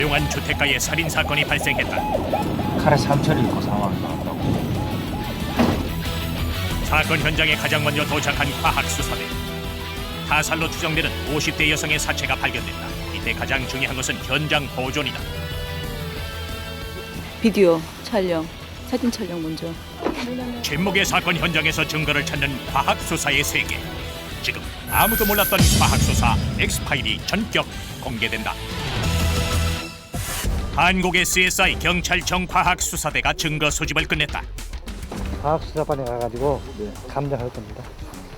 조용한 주택가에 살인 사건이 발생했다. 칼에 상처를 입고 사망한 것 같다고. 사건 현장에 가장 먼저 도착한 과학수사대. 타살로 추정되는 50대 여성의 사체가 발견됐다. 이때 가장 중요한 것은 현장 보존이다. 비디오 촬영, 사진 촬영 먼저. 침묵의 사건 현장에서 증거를 찾는 과학수사의 세계. 지금 아무도 몰랐던 과학수사 엑스파일이 전격 공개된다. 한국의 CSI 경찰청 과학수사대가 증거 수집을 끝냈다. 과학수사반에 가가지고 감정할 겁니다.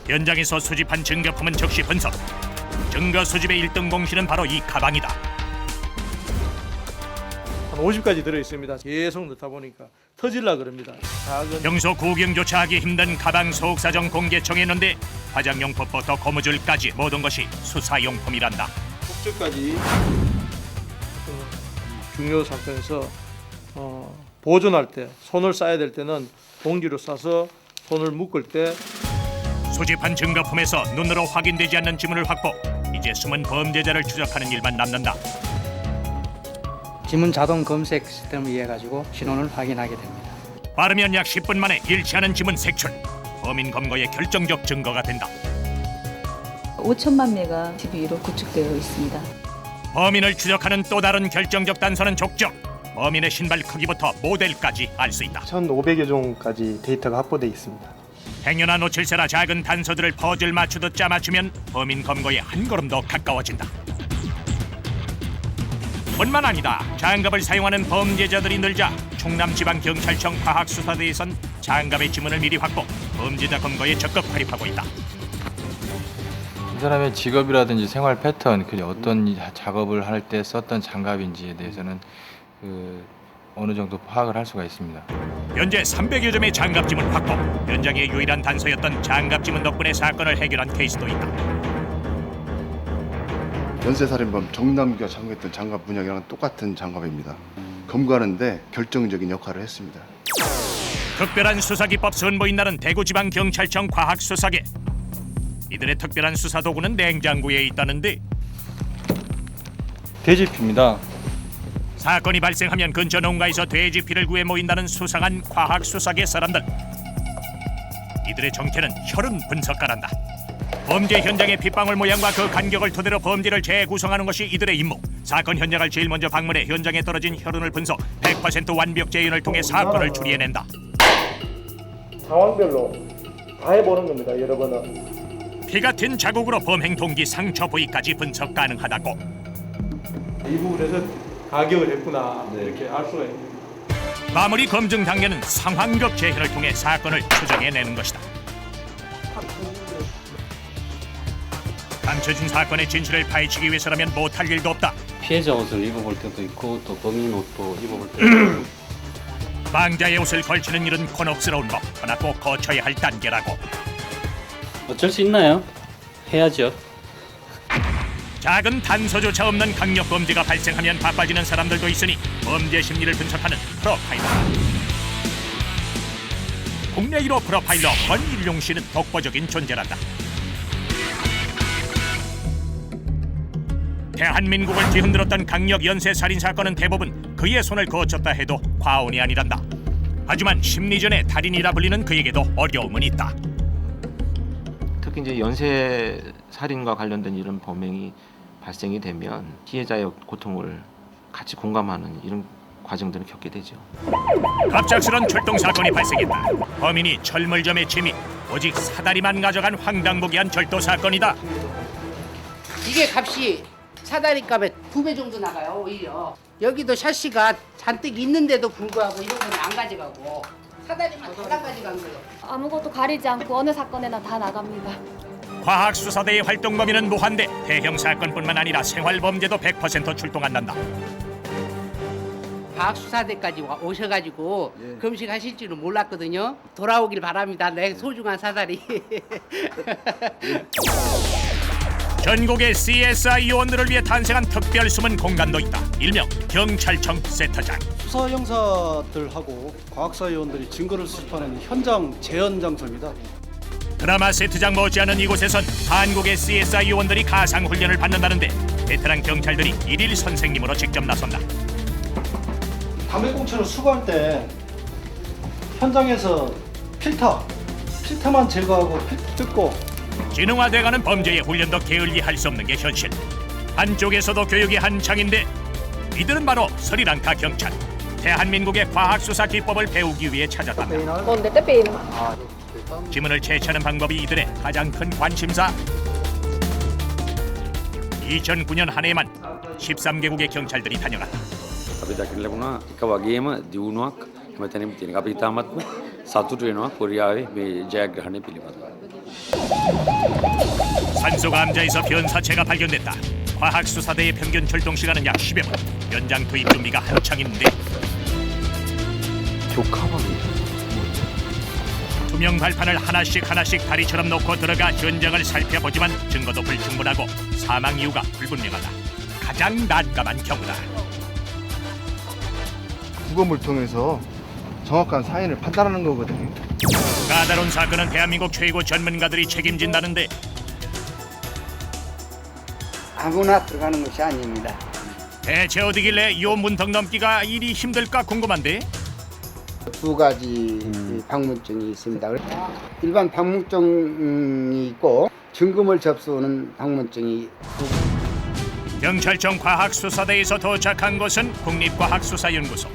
현장에서 수집한 증거품은 즉시 분석. 증거 수집의 1등 공신은 바로 이 가방이다. 한 50가지 들어있습니다. 계속 넣다 보니까 터질라 그럽니다. 작은 평소 구경조차 하기 힘든 가방 소옥사정 공개청했는데 화장용품부터 고무줄까지 모든 것이 수사용품이란다. 목적까지 중요 사건에서 보존할 때 손을 싸야 될 때는 봉지로 싸서 손을 묶을 때 수집한 증거품에서 눈으로 확인되지 않는 지문을 확보. 이제 숨은 범죄자를 추적하는 일만 남는다. 지문 자동 검색 시스템을 이용해 가지고 신원을 확인하게 됩니다. 빠르면 약 10분 만에 일치하는 지문 색출. 범인 검거의 결정적 증거가 된다. 5천만 매가 TV로 구축되어 있습니다. 범인을 추적하는 또 다른 결정적 단서는 족적. 범인의 신발 크기부터 모델까지 알 수 있다. 1,500여 종까지 데이터가 확보돼 있습니다. 행여나 놓칠세라 작은 단서들을 퍼즐 맞추듯 짜맞추면 범인 검거에 한 걸음 더 가까워진다. 뿐만 아니다. 장갑을 사용하는 범죄자들이 늘자 충남지방경찰청 과학수사대에선 장갑의 지문을 미리 확보, 범죄자 검거에 적극 활용하고 있다. 이 사람의 직업이라든지 생활 패턴, 어떤 작업을 할 때 썼던 장갑인지에 대해서는 어느 정도 파악을 할 수가 있습니다. 현재 300여 점의 장갑 지문 확보. 현장의 유일한 단서였던 장갑 지문 덕분에 사건을 해결한 케이스도 있다. 연쇄살인범 정남규가 착용했던 장갑 문양이랑 똑같은 장갑입니다. 검거하는데 결정적인 역할을 했습니다. 특별한 수사기법 선보인 날은 대구지방경찰청 과학수사계. 이들의 특별한 수사 도구는 냉장고에 있다는데 돼지피입니다. 사건이 발생하면 근처 농가에서 돼지피를 구해 모인다는 수상한 과학수사계 사람들. 이들의 정체는 혈흔 분석가란다. 범죄 현장의 핏방울 모양과 그 간격을 토대로 범죄를 재구성하는 것이 이들의 임무. 사건 현장을 제일 먼저 방문해 현장에 떨어진 혈흔을 분석, 100% 완벽 재현을 통해 사건을 추리해낸다. 상황별로 다 해보는 겁니다. 여러 번은. 피 같은 자국으로 범행 동기, 상처 부위까지 분석 가능하다고. 이 부분에서 가격을 했구나 이렇게 알 수가 있습니다. 마무리 검증 단계는 상황극 재현을 통해 사건을 추정해내는 것이다. 감춰진 사건의 진실을 파헤치기 위해서라면 못할 일도 없다. 피해자 옷을 입어볼 때도 있고 또 범인 옷도 입어볼 때도 있고 망자의 옷을 걸치는 일은 곤혹스러운 법. 그러나 꼭 거쳐야 할 단계라고. 어쩔 수 있나요? 해야죠. 작은 단서조차 없는 강력 범죄가 발생하면 바빠지는 사람들도 있으니 범죄 심리를 분석하는 프로파일러다. 국내 1호 프로파일러 권일용 씨는 독보적인 존재란다. 대한민국을 뒤흔들었던 강력 연쇄 살인 사건은 대부분 그의 손을 거쳤다 해도 과언이 아니란다. 하지만 심리전의 달인이라 불리는 그에게도 어려움은 있다. 특히 이제 연쇄 살인과 관련된 이런 범행이 발생이 되면 피해자의 고통을 같이 공감하는 이런 과정들을 겪게 되죠. 갑작스런 출동 사건이 발생했다. 범인이 철물점에 침입, 오직 사다리만 가져간 황당무계한 절도 사건이다. 이게 값이 사다리 값의 2배 정도 나가요. 오히려 여기도 샤시가 잔뜩 있는데도 불구하고 이런 건 안 가져가고 사다리만 다 가져간 거예요. 아무것도 가리지 않고 어느 사건에나 다 나갑니다. 과학수사대의 활동 범위는 무한대. 대형 사건뿐만 아니라 생활범죄도 100% 출동한단다. 과학수사대까지 오셔가지고 검식하실 줄은 몰랐거든요. 돌아오길 바랍니다. 내 소중한 사다리. 전국의 CSI 요원들을 위해 탄생한 특별 숨은 공간도 있다. 일명 경찰청 세터장. 수사 형사들하고 과학사 요원들이 증거를 수집하는 현장 재현 장소입니다. 드라마 세트장 못지않은 이곳에선 한국의 CSI 요원들이 가상 훈련을 받는다는데 베테랑 경찰들이 일일 선생님으로 직접 나선다. 담배꽁초를 수거할 때 현장에서 필터만 제거하고 뜯고 진흥화돼가는 범죄의 훈련도 게을리할 수 없는 게 현실. 한쪽에서도 교육이 한창인데 이들은 바로 스리랑카 경찰. 대한민국의 과학수사 기법을 배우기 위해 찾았다. 지문을 채취하는 방법이 이들의 가장 큰 관심사. 2009년 한 해에만 13개국의 경찰들이 다녀갔다. අපි දකින්න ලැබුණා එක වගේම දියුණුවක් හැමතැනම තියෙනවා. අපි ඉතාමත්ම සතුටු වෙනවා කොරියාවේ මේ ජයග්‍රහණය පිළිබඳව. 산소 감자에서 변사체가 발견됐다. 과학수사대의 평균 출동 시간은 약 10여 분. 연장 투입 준비가 한창인데 투명 발판을 하나씩 다리처럼 놓고 들어가 현장을 살펴보지만 증거도 불충분하고 사망 이유가 불분명하다. 가장 난감한 경우다. 부검을 통해서 정확한 사인을 판단하는 거거든요. 까다로운 사건은 대한민국 최고 전문가들이 책임진다는데 아무나 들어가는 것이 아닙니다. 대체 어디길래 요 문턱 넘기가 일이 힘들까 궁금한데. 두 가지 방문증이 있습니다. 일반 방문증이 있고 증거물 접수하는 방문증이 경찰청 과학수사대에서 도착한 곳은 국립과학수사연구소.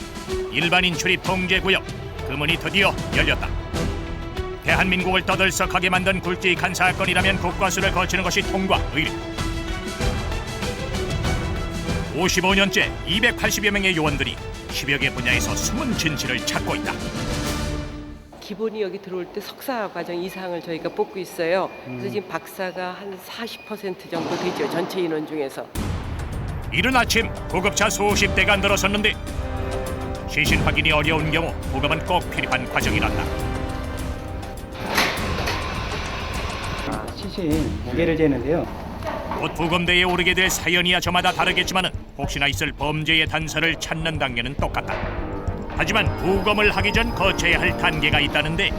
일반인 출입 통제구역. 그 문이 드디어 열렸다. 대한민국을 떠들썩하게 만든 굵직한 사건이라면 국과수를 거치는 것이 통과 의례. 55년째 280여 명의 요원들이 10여 개 분야에서 숨은 진실을 찾고 있다. 기본이 여기 들어올 때 석사 과정 이상을 저희가 뽑고 있어요. 그래서 지금 박사가 한 40% 정도 되죠. 전체 인원 중에서. 이른 아침 구급차 수십 대가 늘어섰는데 시신 확인이 어려운 경우 부검은 꼭 필요한 과정이란다. 시신 무게를 재는데요. 곧 부검대에 오르게 될 사연이야 저마다 다르겠지만 혹시나 있을 범죄의 단서를 찾는 단계는 똑같다. 하지만 부검을 하기 전 거쳐야 할 단계가 있다는데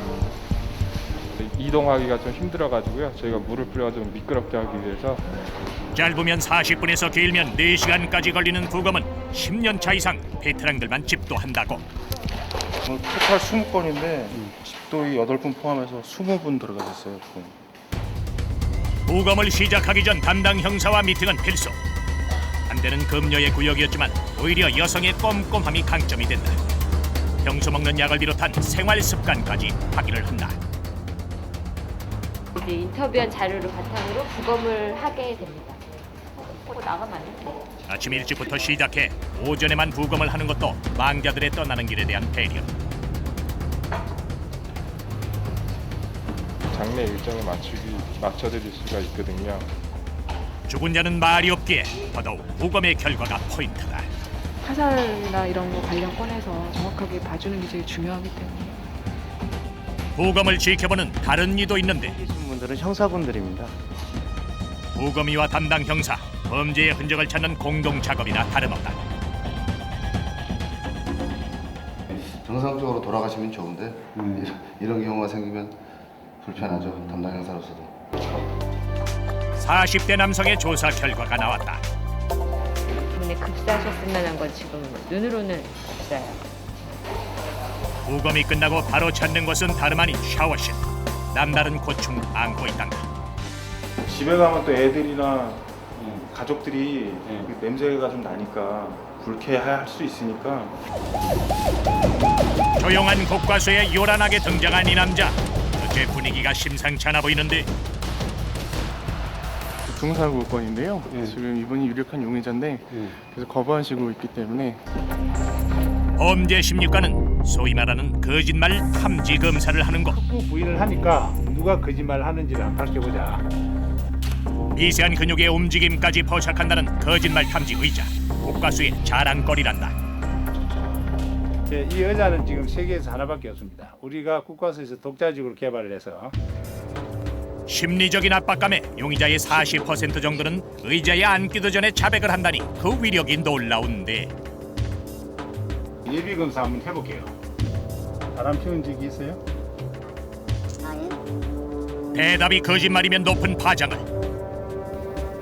이동하기가 좀 힘들어가지고요. 저희가 물을 뿌려가지고 미끄럽게 하기 위해서 짧으면 40분에서 길면 4시간까지 걸리는 부검은 10년 차 이상 베테랑들만 집도한다고. 토탈 20건인데 집도이 8분 포함해서 20분 들어가셨어요. 부검을 시작하기 전 담당 형사와 미팅은 필수. 한때는 금녀의 구역이었지만 오히려 여성의 꼼꼼함이 강점이 된다. 평소 먹는 약을 비롯한 생활 습관까지 확인을 한다. 이제 인터뷰한 자료를 바탕으로 부검을 하게 됩니다. 나가면 안 돼? 아침 일찍부터 시작해 오전에만 부검을 하는 것도 망자들의 떠나는 길에 대한 배려. 장례 일정에 맞춰드릴 수가 있거든요. 죽은 자는 말이 없기에 더더욱 부검의 결과가 포인트다. 화살이나 이런 거 관련 건에서 정확하게 봐주는 게 제일 중요하기 때문에. 부검을 지켜보는 다른 이도 있는데 분들은 형사분들입니다. 부검이와 담당 형사, 범죄의 흔적을 찾는 공동 작업이나 다름없다. 정상적으로 돌아가시면 좋은데 이런 경우가 생기면 불편하죠. 담당 형사로서도. 40대 남성의 조사 결과가 나왔다. 때문에 급사하셨을 만한 건 지금 눈으로는 없어요. 부검이 끝나고 바로 찾는 것은 다름 아닌 샤워실. 남다른 고충 안고 있단다. 집에 가면 또 애들이나 가족들이 그 냄새가 좀 나니까 불쾌할 수 있으니까. 조용한 국과수에 요란하게 등장한 이 남자. 어째 분위기가 심상치 않아 보이는데. 중사구건인데요. 지금 이분이 유력한 용의자인데 그래서 거부하시고 있기 때문에. 범죄 심리과는 소위 말하는 거짓말 탐지 검사를 하는 곳. 부인을 하니까 누가 거짓말을 하는지를 안 밝혀보자. 미세한 근육의 움직임까지 포착한다는 거짓말 탐지 의자. 국과수의 자랑거리란다. 이 의자는 지금 세계에서 하나밖에 없습니다. 우리가 국과수에서 독자적으로 개발을 해서. 심리적인 압박감에 용의자의 40% 정도는 의자에 앉기도 전에 자백을 한다니 그 위력이 놀라운데. 예비 검사 한번 해볼게요. 바람 피운 적이 있어요? 아니. 대답이 거짓말이면 높은 파장을.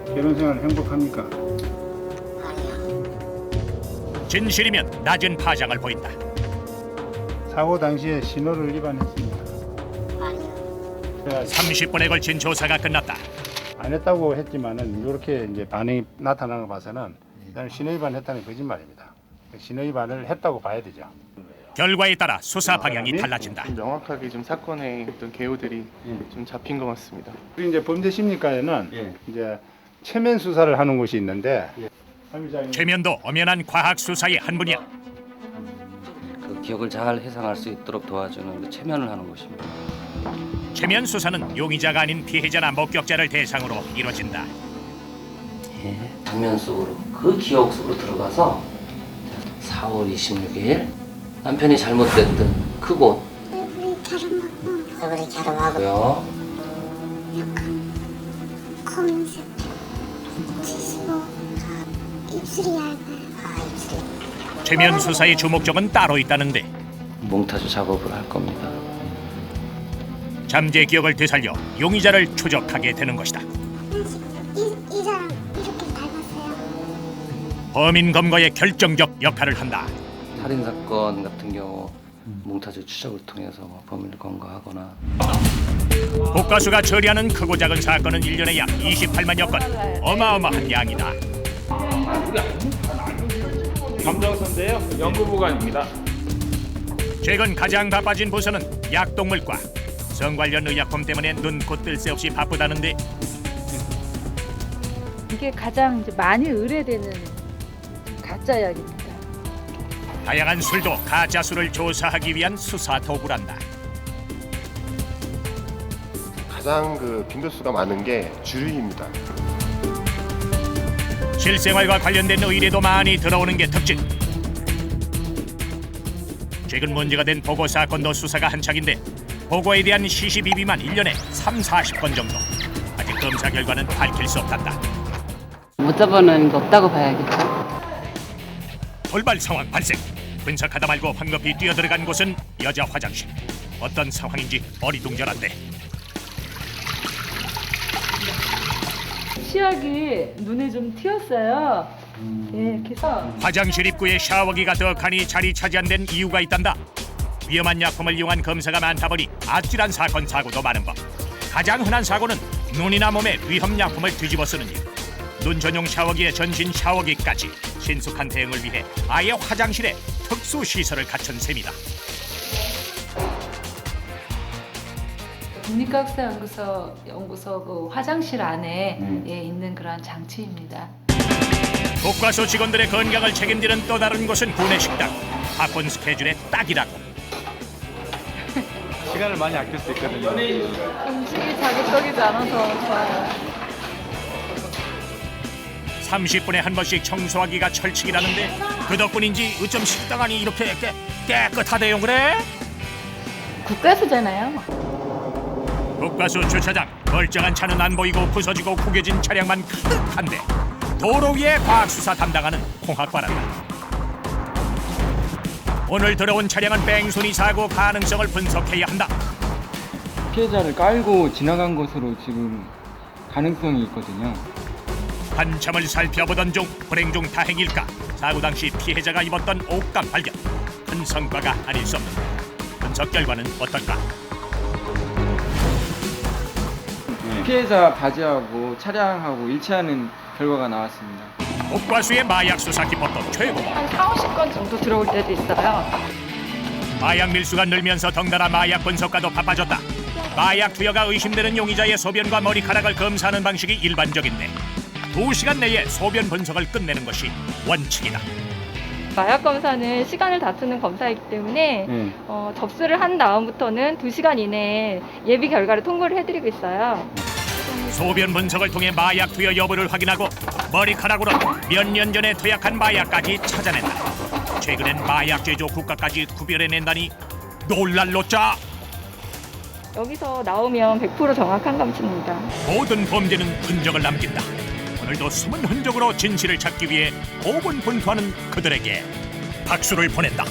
결혼생활 행복합니까? 진실이면 낮은 파장을 보인다. 사고 당시에 신호를 위반했습니다. 30분에 걸친 조사가 끝났다. 안 했다고 했지만은 이렇게 이제 반응이 나타나는 거 봐서는 일단 신호 위반했다는 거짓말입니다. 신호 위반을 했다고 봐야 되죠. 결과에 따라 수사 방향이 달라진다. 좀 명확하게 좀 사건의 어떤 개요들이 좀 잡힌 것 같습니다. 우리 이제 범죄 심리과에는 이제 체면 수사를 하는 곳이 있는데 최면도 엄연한 과학 수사의 한 분야. 그 기억을 잘 회상할 수 있도록 도와주는 그 체면을 하는 곳입니다. 체면 수사는 용의자가 아닌 피해자나 목격자를 대상으로 이루어진다. 예, 장면 속으로 그 기억 속으로 들어가서 4월 26일 남편이 잘못됐던 그곳 얼굴이 갸름하고요. 검은색 치시고 입술이 얇아요. 입술이. 체면 수사의 주목점은 따로 있다는데 몽타주 작업을 할 겁니다. 잠재 기억을 되살려 용의자를 추적하게 되는 것이다. 이 사람 이렇게 닮았어요. 범인 검거에 결정적 역할을 한다. 살인 사건 같은 경우 몽타주 추적을 통해서 범인을 검거하거나 국가수가 처리하는 크고 작은 사건은 1년에 약 28만여 건. 어마어마한 양이다. 감정선대요. 연구부관입니다. 최근 가장 바빠진 부서는 약동물과. 성 관련 의약품 때문에 눈코 뜰 새 없이 바쁘다는데 이게 가장 이제 많이 의뢰되는 가짜 약입니다. 다양한 술도 가짜 술을 조사하기 위한 수사 도구란다. 가장 그 빈도수가 많은 게 주류입니다. 실생활과 관련된 의뢰도 많이 들어오는 게 특징. 최근 문제가 된 보고 사건도 수사가 한창인데 보고에 대한 시시비비만 1년에 30-40건 정도. 아직 검사 결과는 밝힐 수 없단다. 못 잡아놓은 게 없다고 봐야겠죠. 돌발 상황 발생. 분석하다 말고 황급히 뛰어들어간 곳은 여자 화장실. 어떤 상황인지 어리둥절한데. 치약이 눈에 좀 튀었어요. 예, 그래서 화장실 입구에 샤워기가 떡하니 자리 차지한 데는 이유가 있단다. 위험한 약품을 이용한 검사가 많다 보니 아찔한 사건 사고도 많은 법. 가장 흔한 사고는 눈이나 몸에 위험 약품을 뒤집어 쓰는 일. 눈 전용 샤워기에 전신 샤워기까지 신속한 대응을 위해 아예 화장실에 특수 시설을 갖춘 셈이다. 국립과학사연구소 그 화장실 안에 있는 그런 장치입니다. 국과수 직원들의 건강을 책임지는 또 다른 곳은 구내식당. 바쁜 스케줄에 딱이라고. 시간을 많이 아낄 수 있거든요. 음식이 자극적이지 않아서 좋아요. 30분에 한 번씩 청소하기가 철칙이라는데 그 덕분인지 어쩜 식당 안이 이렇게 깨끗하대요 그래? 국가수잖아요. 국과수 주차장. 멀쩡한 차는 안 보이고 부서지고 구겨진 차량만 가득한데 도로 위에 과학수사 담당하는 공학과란다. 오늘 들어온 차량은 뺑소니 사고 가능성을 분석해야 한다. 피해자를 깔고 지나간 것으로 지금 가능성이 있거든요. 한참을 살펴보던 중 불행 중 다행일까? 사고 당시 피해자가 입었던 옷감 발견. 큰 성과가 아닐 수 없는. 분석 결과는 어떨까? 피해자 바지하고 차량하고 일치하는 결과가 나왔습니다. 국과수의 마약 수사 기법도 최고. 한 40-50건 정도 들어올 때도 있어요. 마약 밀수가 늘면서 덩달아 마약 분석과도 바빠졌다. 마약 투여가 의심되는 용의자의 소변과 머리카락을 검사하는 방식이 일반적인데 2시간 내에 소변 분석을 끝내는 것이 원칙이다. 마약 검사는 시간을 다투는 검사이기 때문에 접수를 한 다음부터는 2시간 이내에 예비 결과를 통보를 해드리고 있어요. 소변 분석을 통해 마약 투여 여부를 확인하고 머리카락으로 몇 년 전에 투약한 마약까지 찾아낸다. 최근엔 마약 제조 국가까지 구별해낸다니 놀랄 노짜. 여기서 나오면 100% 정확한 감치입니다. 모든 범죄는 흔적을 남긴다. 오늘도 숨은 흔적으로 진실을 찾기 위해 고군분투하는 그들에게 박수를 보낸다.